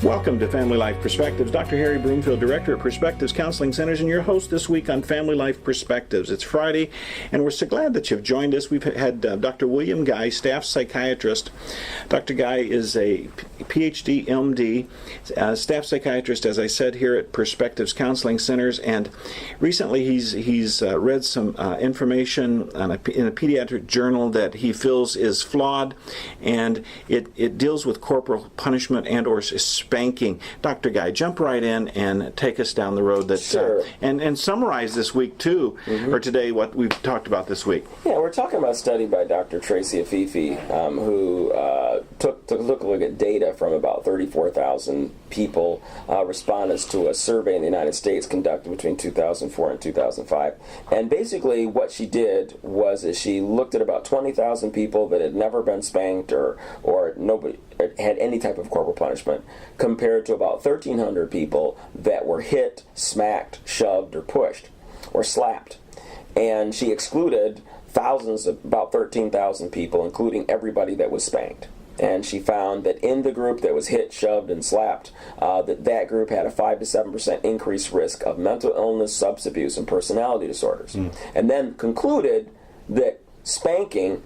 Welcome to Family Life Perspectives. Dr. Harry Broomfield, Director at Perspectives Counseling Centers, and your host this week on Family Life Perspectives. It's Friday, and we're so glad that you've joined us. We've had Dr. William Guy, staff psychiatrist. Dr. Guy is a PhD, MD, staff psychiatrist, as I said, here at Perspectives Counseling Centers, and recently he's read some information in a pediatric journal that he feels is flawed, and it deals with corporal punishment and or spanking. Dr. Guy, jump right in and take us down the road that Sure. and summarize this week too, or today what we've talked about this week. Yeah, we're talking about a study by Dr. Tracy Afifi, who took a look at data from about 34,000 people, respondents to a survey in the United States conducted between 2004 and 2005. And basically what she did was she looked at about 20,000 people that had never been spanked or nobody had any type of corporal punishment, compared to about 1,300 people that were hit, smacked, shoved, or pushed, or slapped. And she excluded about 13,000 people, including everybody that was spanked. And she found that in the group that was hit, shoved, and slapped, that group had a 5 to 7% increased risk of mental illness, substance abuse, and personality disorders. And then concluded that spanking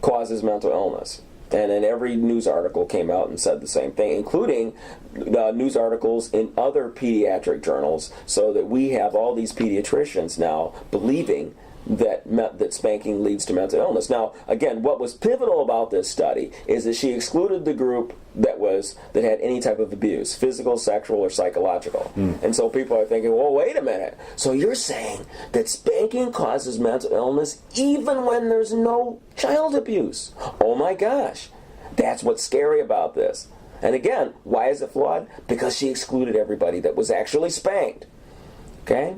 causes mental illness. And then every news article came out and said the same thing, including news articles in other pediatric journals, so that we have all these pediatricians now believing that spanking leads to mental illness. Now, again, what was pivotal about this study is that she excluded the group that had any type of abuse, physical, sexual, or psychological. And so people are thinking, well, wait a minute. So you're saying that spanking causes mental illness even when there's no child abuse? Oh my gosh. That's what's scary about this. And again, why is it flawed? Because she excluded everybody that was actually spanked. Okay?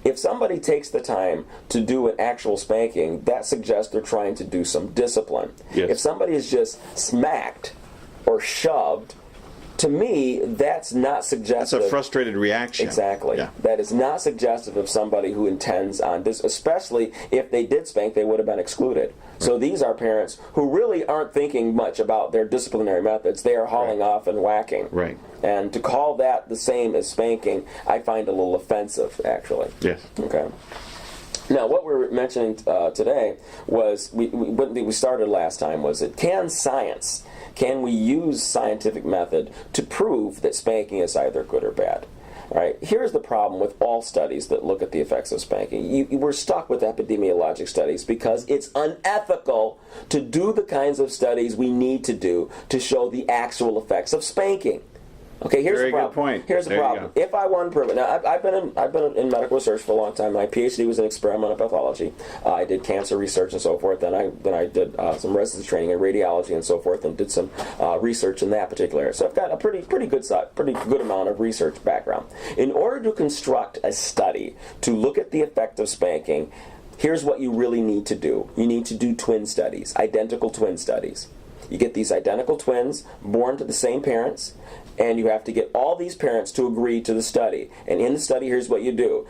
If somebody takes the time to do an actual spanking, that suggests they're trying to do some discipline. Yes. If somebody is just smacked or shoved, to me, that's not suggestive. That's a frustrated reaction. Exactly. Yeah. That is not suggestive of somebody who intends on this, especially if they did spank, they would have been excluded. Right. So these are parents who really aren't thinking much about their disciplinary methods. They are hauling off and whacking. Right. And to call that the same as spanking, I find a little offensive, actually. Yes. Okay. Now, what we were mentioning today was, we started last time, was it can we use scientific method to prove that spanking is either good or bad? All right. Here's the problem with all studies that look at the effects of spanking. We're stuck with epidemiologic studies because it's unethical to do the kinds of studies we need to do to show the actual effects of spanking. Okay, here's the problem. Good point. Here's the problem. If I want to prove it, now I've been in medical research for a long time. My PhD was in experimental pathology. I did cancer research and so forth. Then I did some residency training in radiology and so forth, and did some research in that particular area. So I've got a pretty good amount of research background. In order to construct a study to look at the effect of spanking, here's what you really need to do. You need to do twin studies, identical twin studies. You get these identical twins born to the same parents, and you have to get all these parents to agree to the study. And in the study, here's what you do.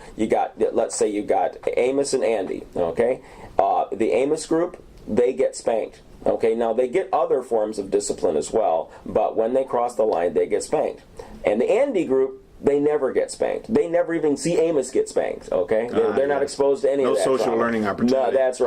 Let's say you got Amos and Andy, okay? The Amos group, they get spanked. Okay, now they get other forms of discipline as well, but when they cross the line, they get spanked. And the Andy group, they never get spanked. They never even see Amos get spanked, okay? They're not exposed to any of that. No social learning opportunity. No, that's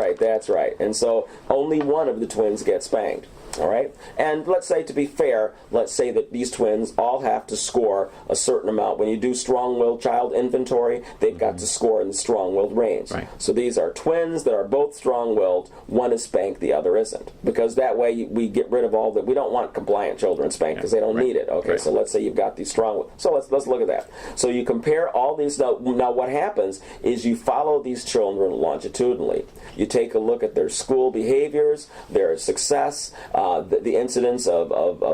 right. And so only one of the twins gets spanked. All right? And let's say, to be fair, let's say that these twins all have to score a certain amount. When you do strong-willed child inventory, they've got to score in the strong-willed range. Right. So these are twins that are both strong-willed. One is spanked, the other isn't. Because that way we get rid of all that. We don't want compliant children spanked because they don't need it. Okay, so let's say you've got these strong. So let's look at that. So you compare all these. Now what happens is you follow these children longitudinally. You take a look at their school behaviors, their success, the incidence of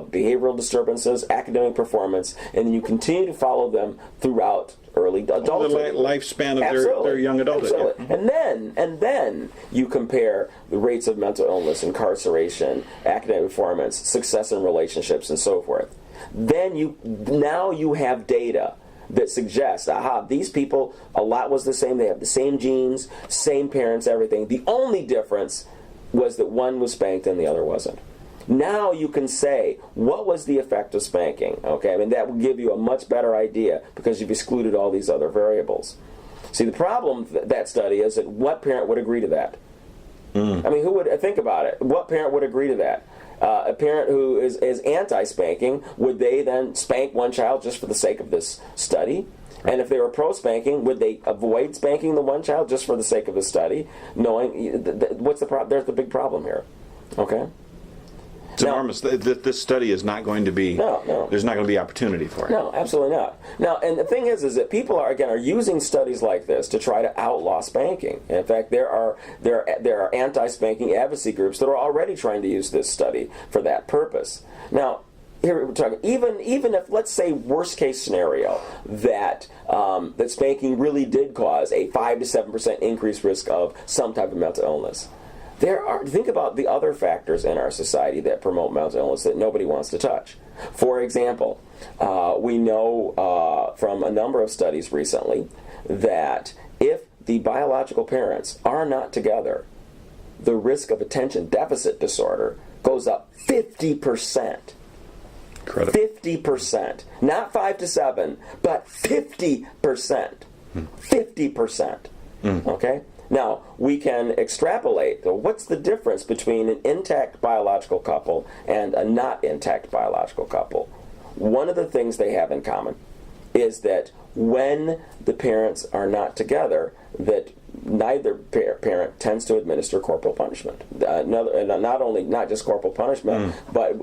behavioral disturbances, academic performance, and then you continue to follow them throughout early adulthood. The lifespan of their young adulthood. Absolutely. Yeah. And then you compare the rates of mental illness, incarceration, academic performance, success in relationships, and so forth. Then you have data that suggests, these people, a lot was the same. They have the same genes, same parents, everything. The only difference was that one was spanked and the other wasn't. Now you can say, what was the effect of spanking? Okay, I mean, that will give you a much better idea because you've excluded all these other variables. See, the problem with that study is that what parent would agree to that? I mean, who would think about it? What parent would agree to that? A parent who is anti-spanking, would they then spank one child just for the sake of this study? And if they were pro-spanking, would they avoid spanking the one child just for the sake of the study, knowing what's the problem? There's the big problem here. Okay. It's enormous. This study is not going to be. No. There's not going to be opportunity for it. No, absolutely not. Now, and the thing is that people are using studies like this to try to outlaw spanking. In fact, there are anti-spanking advocacy groups that are already trying to use this study for that purpose. Now, here we're talking even if, let's say, worst case scenario that that spanking really did cause a 5 to 7% increased risk of some type of mental illness. Think about the other factors in our society that promote mental illness that nobody wants to touch. For example, we know from a number of studies recently that if the biological parents are not together, the risk of attention deficit disorder goes up 50%. Incredible. 50%. Not 5 to 7, but 50%. 50%. Okay? Now, we can extrapolate. So what's the difference between an intact biological couple and a not intact biological couple? One of the things they have in common is that when the parents are not together, that neither parent tends to administer corporal punishment. Not just corporal punishment, but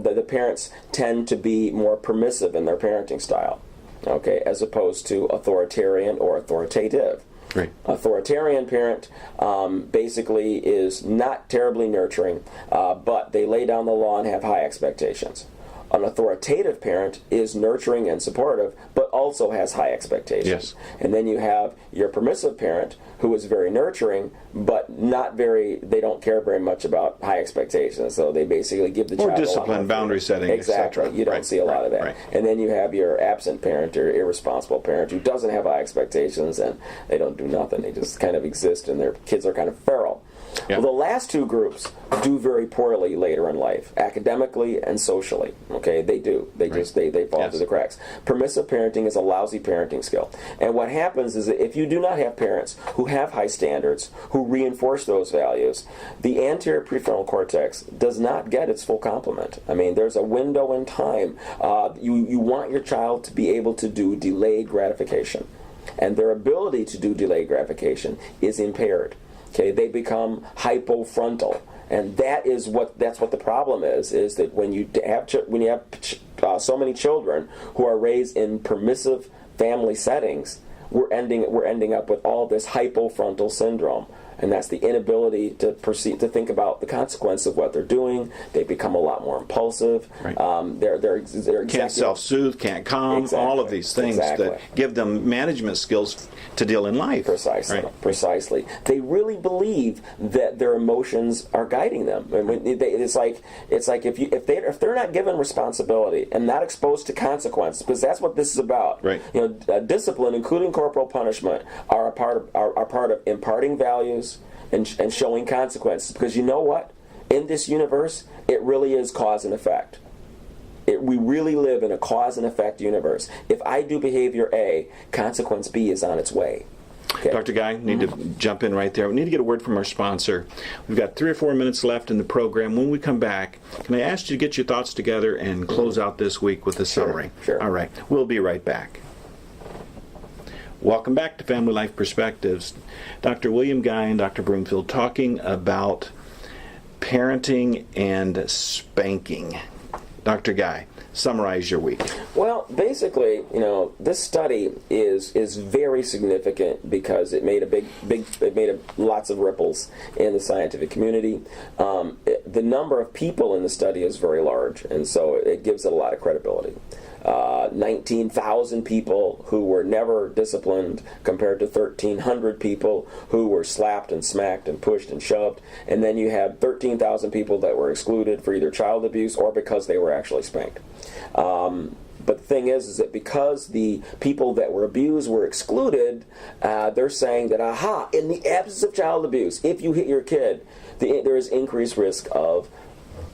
the parents tend to be more permissive in their parenting style, okay, as opposed to authoritarian or authoritative. Right. Authoritarian parent basically is not terribly nurturing, but they lay down the law and have high expectations. An authoritative parent is nurturing and supportive, but also has high expectations. Yes. And then you have your permissive parent, who is very nurturing, but they don't care very much about high expectations. So they basically give the child more discipline, boundary setting, exactly. etc. You don't see a lot of that. Right. And then you have your absent parent or irresponsible parent who doesn't have high expectations, and they don't do nothing. They just kind of exist, and their kids are kind of feral. Yeah. Well, the last two groups do very poorly later in life, academically and socially. Okay, they do. They fall through the cracks. Permissive parenting is a lousy parenting skill. And what happens is that if you do not have parents who have high standards, who reinforce those values, the anterior prefrontal cortex does not get its full complement. I mean, there's a window in time. You want your child to be able to do delayed gratification. And their ability to do delayed gratification is impaired. Okay, they become hypofrontal, and that's what the problem is that when you have so many children who are raised in permissive family settings, we're ending up with all this hypofrontal syndrome. And that's the inability to think about the consequence of what they're doing. They become a lot more impulsive. Right. They're Can't self-soothe, can't calm, all of these things that give them management skills to deal in life. Precisely. Right. Precisely. They really believe that their emotions are guiding them. I mean, it's like if they're not given responsibility and not exposed to consequences, because that's what this is about. Right. Discipline, including corporal punishment, are part of imparting values and showing consequences. Because you know what? In this universe, it really is cause and effect. We really live in a cause and effect universe. If I do behavior A, consequence B is on its way. Okay. Dr. Guy, need to jump in right there. We need to get a word from our sponsor. We've got 3 or 4 minutes left in the program. When we come back, can I ask you to get your thoughts together and close out this week with a summary? Sure. All right. We'll be right back. Welcome back to Family Life Perspectives. Dr. William Guy and Dr. Broomfield talking about parenting and spanking. Dr. Guy, summarize your week. Well, basically, this study is very significant because it made lots of ripples in the scientific community. The number of people in the study is very large, and so it gives it a lot of credibility. 19,000 people who were never disciplined compared to 1,300 people who were slapped and smacked and pushed and shoved. And then you had 13,000 people that were excluded for either child abuse or because they were actually spanked. But the thing is that because the people that were abused were excluded, they're saying that, in the absence of child abuse, if you hit your kid, there is increased risk of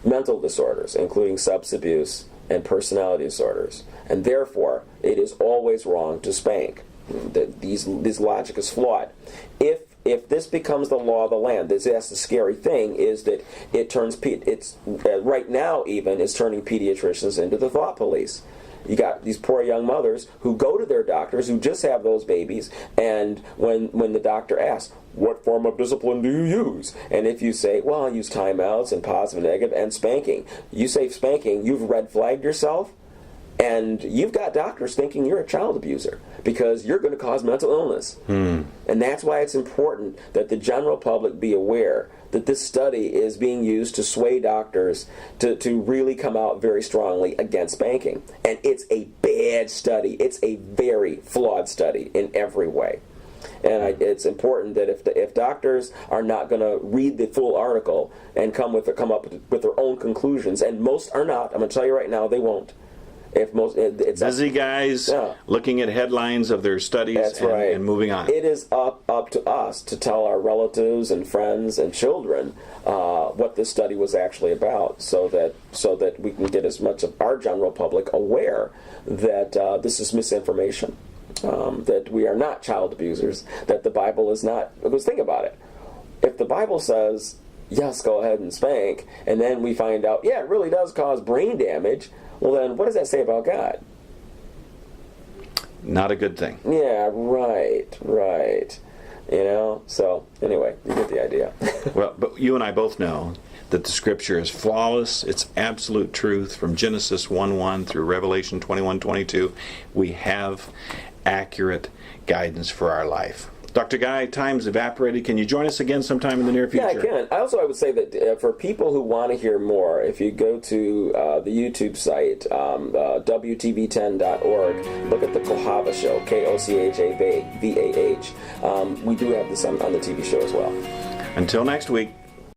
mental disorders, including substance abuse and personality disorders. And therefore, it is always wrong to spank. This logic is flawed. If this becomes the law of the land, that's the scary thing, is that it turns, right now even, is turning pediatricians into the thought police. You got these poor young mothers who go to their doctors who just have those babies, and when the doctor asks, what form of discipline do you use? And if you say, well, I use timeouts and positive and negative and spanking, you say spanking, you've red flagged yourself, and you've got doctors thinking you're a child abuser because you're going to cause mental illness. And that's why it's important that the general public be aware that this study is being used to sway doctors to really come out very strongly against spanking. And it's a bad study. It's a very flawed study in every way. And it's important that if doctors are not going to read the full article and come up with their own conclusions, and most are not, I'm going to tell you right now, they won't. It's busy guys looking at headlines of their studies and moving on. It is up to us to tell our relatives and friends and children what this study was actually about, so that we can get as much of our general public aware that this is misinformation, that we are not child abusers, that the Bible is not. Because think about it. If the Bible says, yes, go ahead and spank, and then we find out, yeah, it really does cause brain damage, well then, what does that say about God? Not a good thing. Yeah, right. So anyway, you get the idea. Well, but you and I both know that the Scripture is flawless. It's absolute truth from Genesis 1:1 through Revelation 21:22. We have accurate guidance for our life. Dr. Guy, time's evaporated. Can you join us again sometime in the near future? Yeah, I can. I would say that for people who want to hear more, if you go to the YouTube site, WTV10.org, look at the Kohava Show, KochavaVah. We do have this on the TV show as well. Until next week.